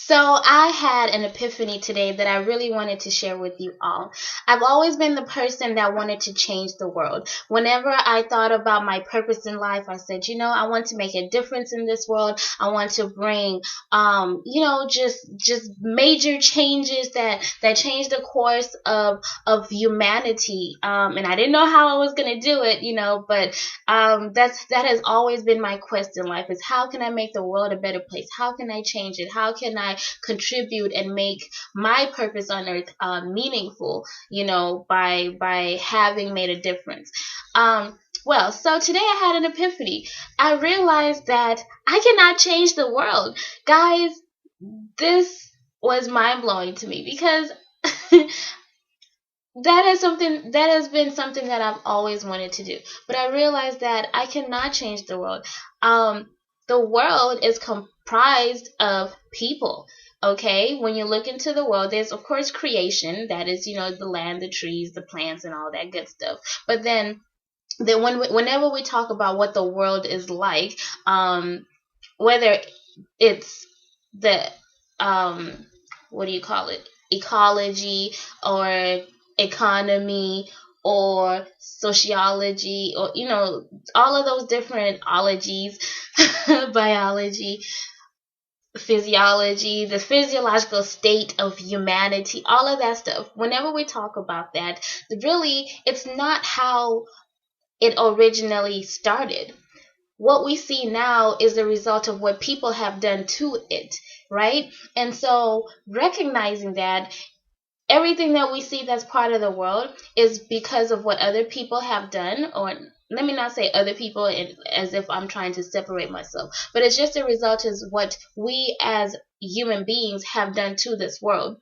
So I had an epiphany today that I really wanted to share with you all. I've always been the person that wanted to change the world. Whenever I thought about my purpose in life, I said, I want to make a difference in this world. I want to bring, just major changes that change the course of humanity. And I didn't know how I was gonna do it, but that has always been my quest in life: is how can I make the world a better place? How can I change it? How can I contribute and make my purpose on earth meaningful, by having made a difference. So today I had an epiphany. I realized that I cannot change the world. Guys, this was mind blowing to me because that has been something that I've always wanted to do. But I realized that I cannot change the world. The world is comprised of people. Okay, when you look into the world, there's of course creation, that is, the land, the trees, the plants, and all that good stuff. But then whenever we talk about what the world is like, whether it's the what do you call it, ecology or economy or sociology, or all of those different ologies, biology, physiology, the physiological state of humanity, all of that stuff. Whenever we talk about that, really, it's not how it originally started. What we see now is the result of what people have done to it, right? And so recognizing that everything that we see that's part of the world is because of what other people have done, or let me not say other people as if I'm trying to separate myself, but it's just a result of what we as human beings have done to this world.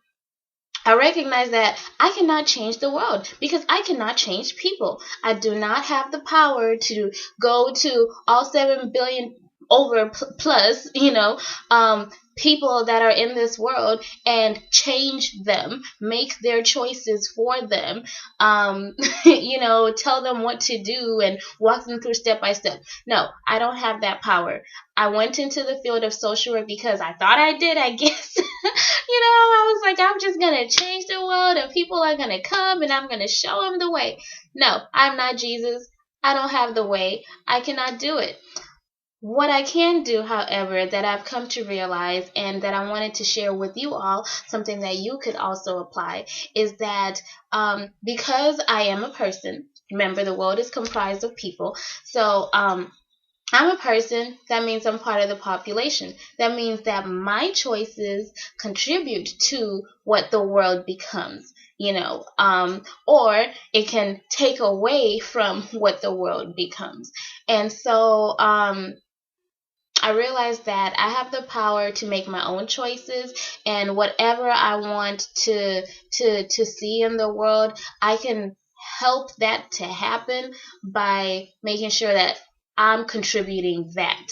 I recognize that I cannot change the world because I cannot change people. I do not have the power to go to all 7 billion over plus, people that are in this world and change them, make their choices for them, tell them what to do and walk them through step by step. No, I don't have that power. I went into the field of social work because I thought I did, I guess. I was like, I'm just going to change the world and people are going to come and I'm going to show them the way. No, I'm not Jesus. I don't have the way. I cannot do it. What I can do, however, that I've come to realize and that I wanted to share with you all, something that you could also apply, is that because I am a person, remember the world is comprised of people, so I'm a person, that means I'm part of the population. That means that my choices contribute to what the world becomes, or it can take away from what the world becomes. And so I realized that I have the power to make my own choices, and whatever I want to see in the world, I can help that to happen by making sure that I'm contributing that.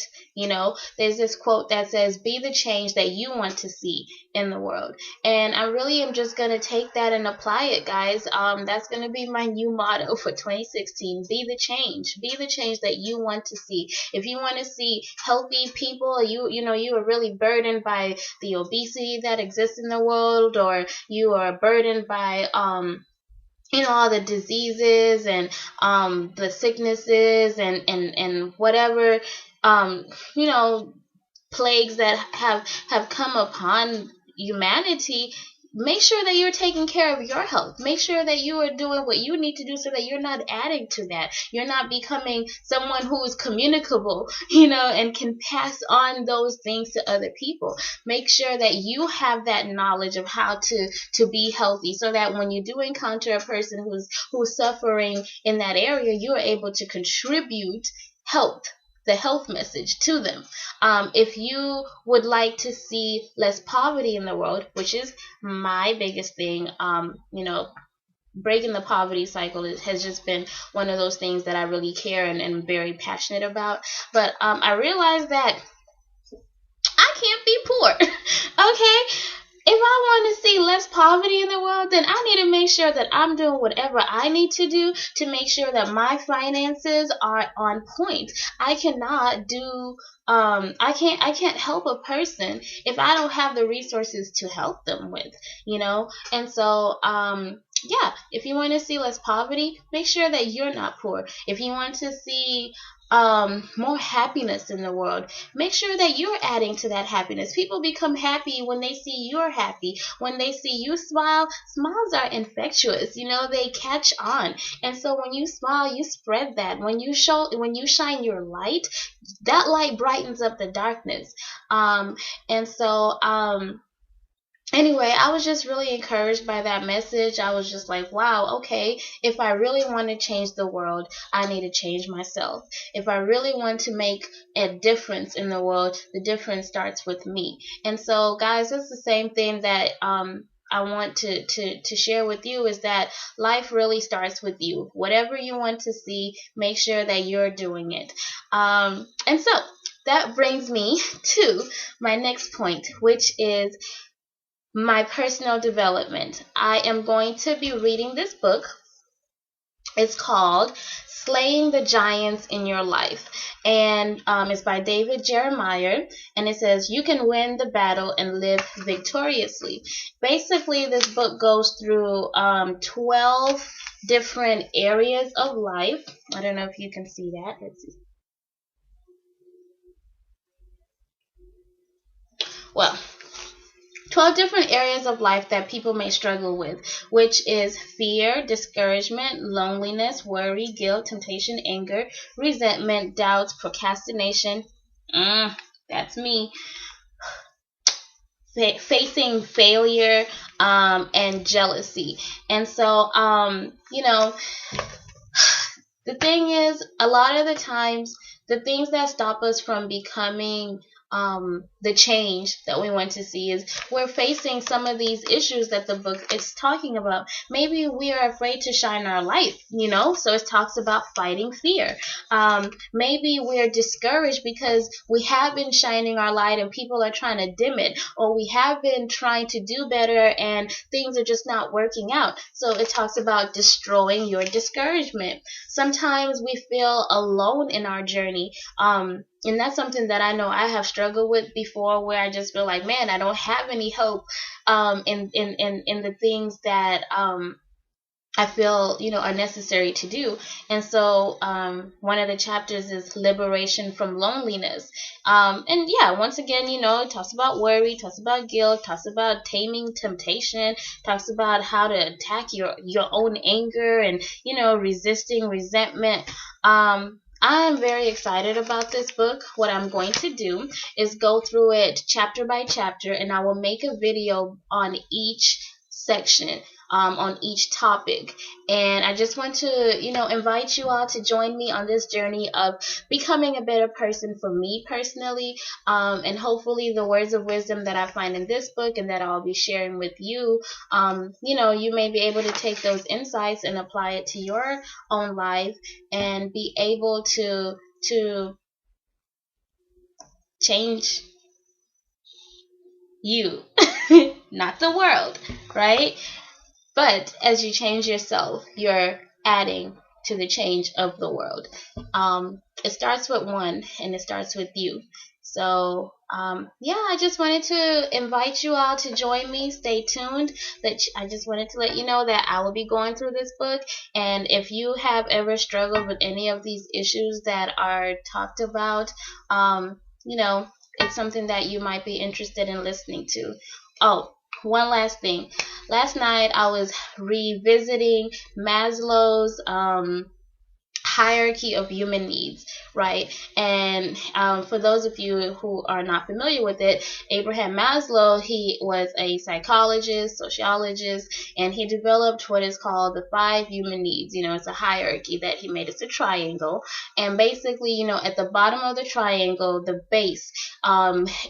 There's this quote that says, "Be the change that you want to see in the world." And I really am just going to take that and apply it, guys. That's going to be my new motto for 2016. Be the change. Be the change that you want to see. If you want to see healthy people, you are really burdened by the obesity that exists in the world, or you are burdened by all the diseases and the sicknesses and whatever plagues that have come upon humanity. Make sure that you're taking care of your health. Make sure that you are doing what you need to do so that you're not adding to that. You're not becoming someone who is communicable, and can pass on those things to other people. Make sure that you have that knowledge of how to be healthy, so that when you do encounter a person who's suffering in that area, you are able to contribute the health message to them. If you would like to see less poverty in the world, which is my biggest thing, breaking the poverty cycle has just been one of those things that I really care and am very passionate about. But I realized that I can't be poor. Okay? if I want to see less poverty in the world, then I need to make sure that I'm doing whatever I need to do to make sure that my finances are on point. I cannot do I can't help a person if I don't have the resources to help them with, you know? And so yeah, if you want to see less poverty, make sure that you're not poor. If you want to see more happiness in the world, make sure that you're adding to that happiness. People become happy when they see you're happy. When they see you smile, smiles are infectious. You know, they catch on. And so when you smile, you spread that. When you shine your light, that light brightens up the darkness. And so anyway, I was just really encouraged by that message. I was just like, wow, okay, if I really want to change the world, I need to change myself. If I really want to make a difference in the world, the difference starts with me. And so, guys, it's the same thing that I want to share with you, is that life really starts with you. Whatever you want to see, make sure that you're doing it. And so that brings me to my next point, which is my personal development. I am going to be reading this book. It's called Slaying the Giants in Your Life. And it's by David Jeremiah. And it says, you can win the battle and live victoriously. Basically, this book goes through 12 different areas of life. I don't know if you can see that. Let's see. Well, 12 different areas of life that people may struggle with, which is fear, discouragement, loneliness, worry, guilt, temptation, anger, resentment, doubts, procrastination. That's me. Facing failure, and jealousy. And so, the thing is, a lot of the times, the things that stop us from becoming the change that we want to see is we're facing some of these issues that the book is talking about. Maybe we are afraid to shine our light, so it talks about fighting fear. Maybe we're discouraged because we have been shining our light and people are trying to dim it, or we have been trying to do better and things are just not working out. So it talks about destroying your discouragement. Sometimes we feel alone in our journey. And that's something that I know I have struggled with before, where I just feel like, man, I don't have any hope in the things that I feel, are necessary to do. And so one of the chapters is liberation from loneliness. And yeah, once again, it talks about worry, talks about guilt, talks about taming temptation, talks about how to attack your own anger and, resisting resentment. I am very excited about this book. What I'm going to do is go through it chapter by chapter, and I will make a video on each section, on each topic. And I just want to, invite you all to join me on this journey of becoming a better person for me personally. And hopefully the words of wisdom that I find in this book and that I'll be sharing with you, you may be able to take those insights and apply it to your own life and be able to change you, not the world, right? But as you change yourself, you're adding to the change of the world. It starts with one, and it starts with you. So, yeah, I just wanted to invite you all to join me. Stay tuned. I just wanted to let you know that I will be going through this book. And if you have ever struggled with any of these issues that are talked about, it's something that you might be interested in listening to. Oh, one last thing. Last night I was revisiting Maslow's hierarchy of human needs, right? And for those of you who are not familiar with it, Abraham Maslow, he was a psychologist, sociologist, and he developed what is called the 5 human needs. It's a hierarchy that he made. It's a triangle, and basically, at the bottom of the triangle, the base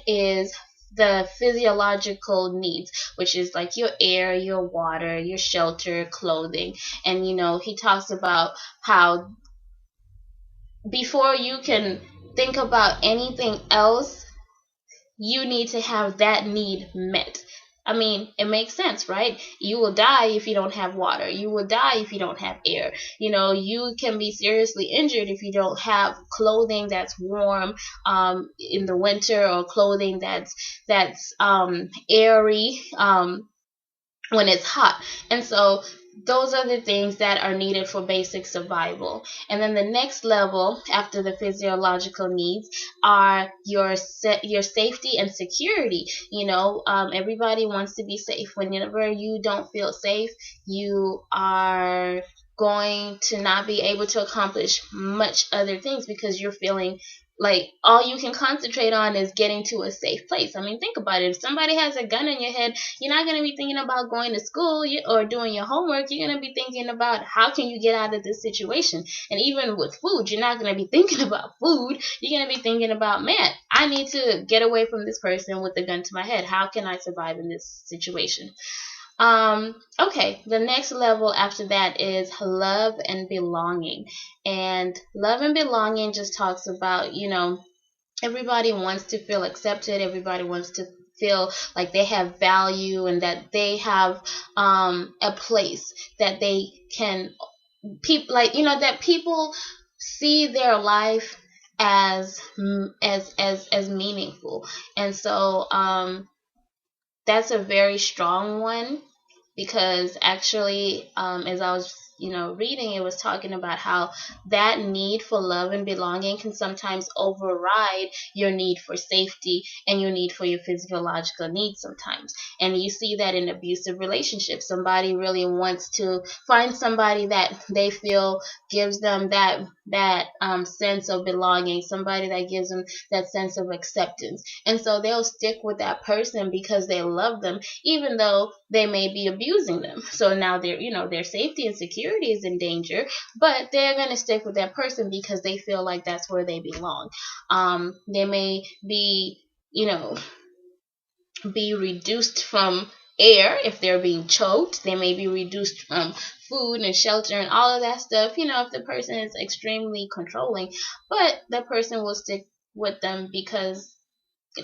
is the physiological needs, which is like your air, your water, your shelter, clothing. And he talks about how before you can think about anything else, you need to have that need met. I mean, it makes sense, right? You will die if you don't have water. You will die if you don't have air. You know, you can be seriously injured if you don't have clothing that's warm in the winter, or clothing that's airy when it's hot. And so those are the things that are needed for basic survival. And then the next level after the physiological needs are your safety and security. You know, everybody wants to be safe. Whenever you don't feel safe, you are going to not be able to accomplish much other things, because you're feeling like all you can concentrate on is getting to a safe place. I mean, think about it. If somebody has a gun in your head, you're not going to be thinking about going to school or doing your homework. You're going to be thinking about how can you get out of this situation. And even with food, you're not going to be thinking about food. You're going to be thinking about, man, I need to get away from this person with a gun to my head. How can I survive in this situation? Okay, the next level after that is love and belonging. And love and belonging just talks about, you know, everybody wants to feel accepted. Everybody wants to feel like they have value, and that they have a place that they can, people, like, you know, that people see their life as as meaningful. And so that's a very strong one, because actually, as I was, you know, reading, it was talking about how that need for love and belonging can sometimes override your need for safety and your need for your physiological needs sometimes. And you see that in abusive relationships. Somebody really wants to find somebody that they feel gives them that sense of belonging, somebody that gives them that sense of acceptance. And so they'll stick with that person because they love them, even though they may be abusing them. So now their safety and security is in danger, but they're going to stick with that person because they feel like that's where they belong. They may be, be reduced from air if they're being choked. They may be reduced from food and shelter and all of that stuff, if the person is extremely controlling, but the person will stick with them because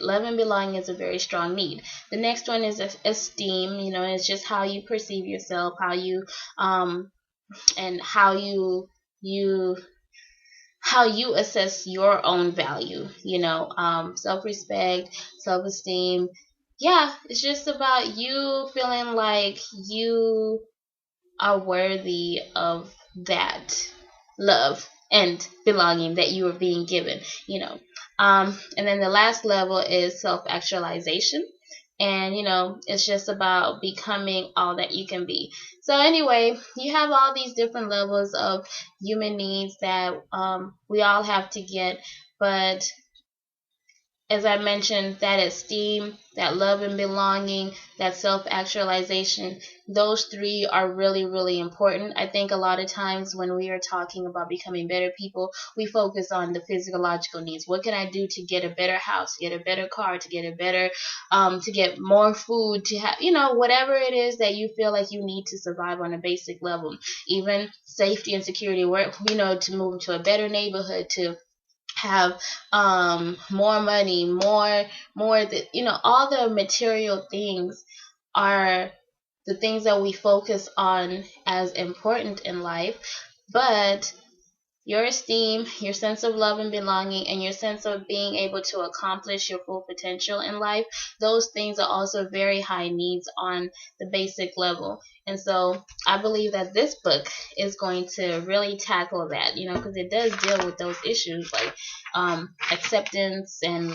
love and belonging is a very strong need. The next one is esteem. It's just how you perceive yourself, how you and how you assess your own value. Self-respect, self-esteem. Yeah, it's just about you feeling like you are worthy of that love and belonging that you are being given. And then the last level is self-actualization. And, it's just about becoming all that you can be. So anyway, you have all these different levels of human needs that we all have to get. But as I mentioned, that esteem, that love and belonging, that self-actualization, those three are really, really important. I think a lot of times when we are talking about becoming better people, we focus on the physiological needs. What can I do to get a better house, to get a better car, to get a better, to get more food, to have, whatever it is that you feel like you need to survive on a basic level. Even safety and security, where, to move to a better neighborhood, to have more money, all the material things are the things that we focus on as important in life. But your esteem, your sense of love and belonging, and your sense of being able to accomplish your full potential in life, those things are also very high needs on the basic level. And so I believe that this book is going to really tackle that, because it does deal with those issues like acceptance and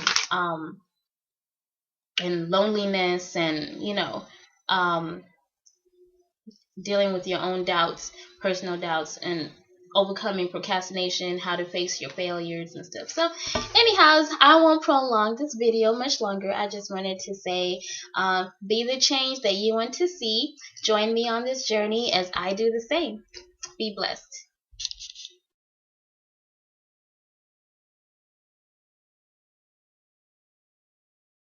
loneliness, and dealing with your own doubts, personal doubts, and overcoming procrastination, how to face your failures and stuff. So anyhow, I won't prolong this video much longer. I just wanted to say, be the change that you want to see. Join me on this journey as I do the same. Be blessed.